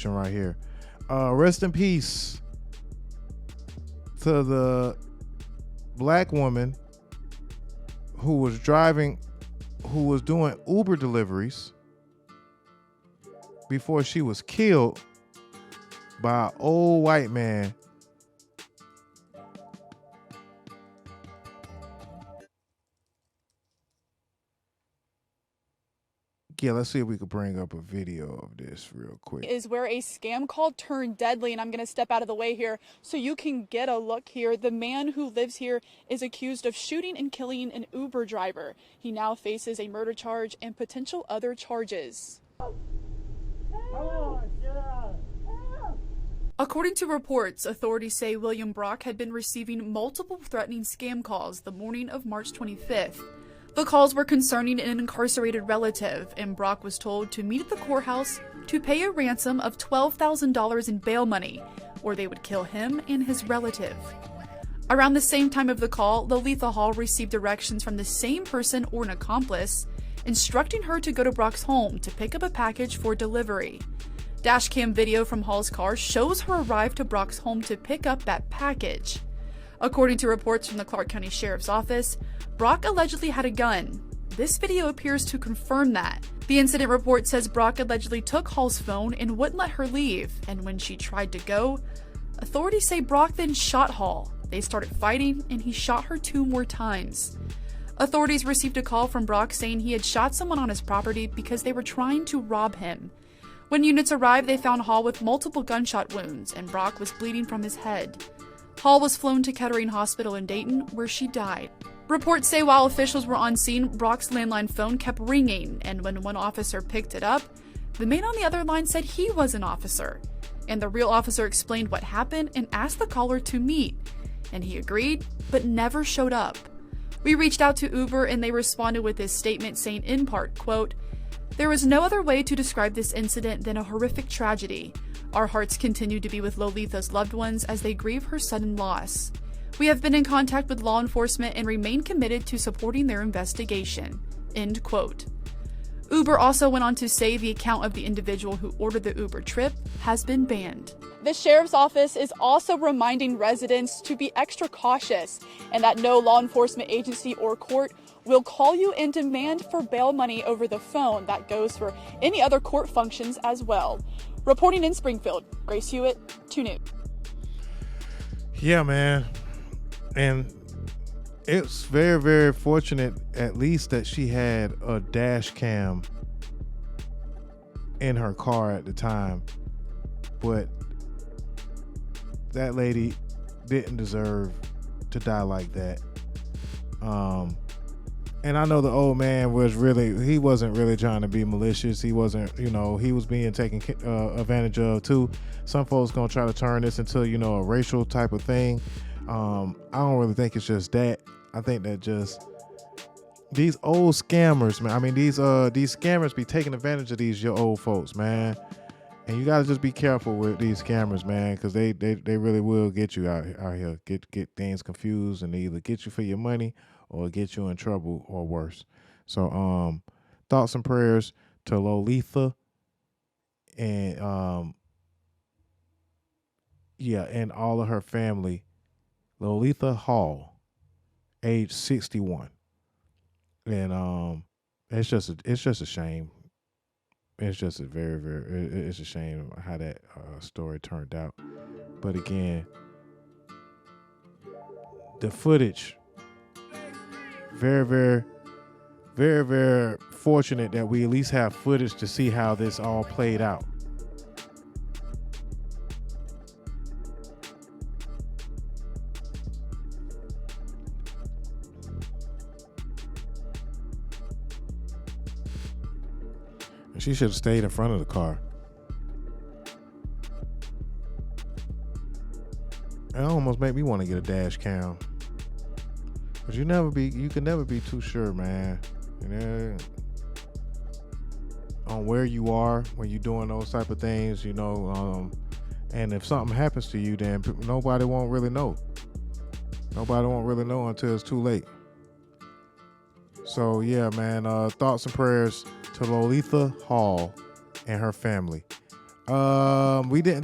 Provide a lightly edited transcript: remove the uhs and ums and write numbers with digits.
information right here. Rest in peace to the black woman who was doing Uber deliveries before she was killed by an old white man. Yeah, let's see if we could bring up a video of this real quick. Is where a scam call turned deadly, and I'm going to step out of the way here so you can get a look here. The man who lives here is accused of shooting and killing an Uber driver. He now faces a murder charge and potential other charges. According to reports, authorities say William Brock had been receiving multiple threatening scam calls the morning of March 25th. The calls were concerning an incarcerated relative, and Brock was told to meet at the courthouse to pay a ransom of $12,000 in bail money, or they would kill him and his relative. Around the same time of the call, Lolitha Hall received directions from the same person or an accomplice, instructing her to go to Brock's home to pick up a package for delivery. Dashcam video from Hall's car shows her arrive to Brock's home to pick up that package. According to reports from the Clark County Sheriff's Office, Brock allegedly had a gun. This video appears to confirm that. The incident report says Brock allegedly took Hall's phone and wouldn't let her leave, and when she tried to go, authorities say Brock then shot Hall. They started fighting, and he shot her 2 more times. Authorities received a call from Brock saying he had shot someone on his property because they were trying to rob him. When units arrived, they found Hall with multiple gunshot wounds, and Brock was bleeding from his head. Hall was flown to Kettering Hospital in Dayton, where she died. Reports say while officials were on scene, Brock's landline phone kept ringing, and when one officer picked it up, the man on the other line said he was an officer. And the real officer explained what happened and asked the caller to meet. And he agreed, but never showed up. We reached out to Uber, and they responded with this statement saying in part, quote, "There is no other way to describe this incident than a horrific tragedy. Our hearts continue to be with Lolitha's loved ones as they grieve her sudden loss. We have been in contact with law enforcement and remain committed to supporting their investigation." End quote. Uber also went on to say the account of the individual who ordered the Uber trip has been banned. The Sheriff's Office is also reminding residents to be extra cautious and that no law enforcement agency or court will call you and demand for bail money over the phone. That goes for any other court functions as well. Reporting in Springfield, Grace Hewitt, 2 News. Yeah, man. And it's very, very fortunate, at least, that she had a dash cam in her car at the time. But that lady didn't deserve to die like that. And I know the old man he wasn't really trying to be malicious. He wasn't, he was being taken advantage of too. Some folks gonna try to turn this into, a racial type of thing. I don't really think it's just that. I think that just these old scammers, man. I mean, these scammers be taking advantage of your old folks, man. And you gotta just be careful with these scammers, man, because they really will get you out here, get things confused, and they either get you for your money or get you in trouble or worse. So thoughts and prayers to Lolitha and and all of her family. Lolitha Hall, age 61. And it's just a shame. It's just a very, very, it's a shame how that story turned out. But again, the footage, very, very, very, very fortunate that we at least have footage to see how this all played out. She should have stayed in front of the car. It almost made me want to get a dash cam. But you can never be too sure, man. On where you are when you're doing those type of things, and if something happens to you, then nobody won't really know. Nobody won't really know until it's too late. So yeah, man, thoughts and prayers to Lolitha Hall and her family. We didn't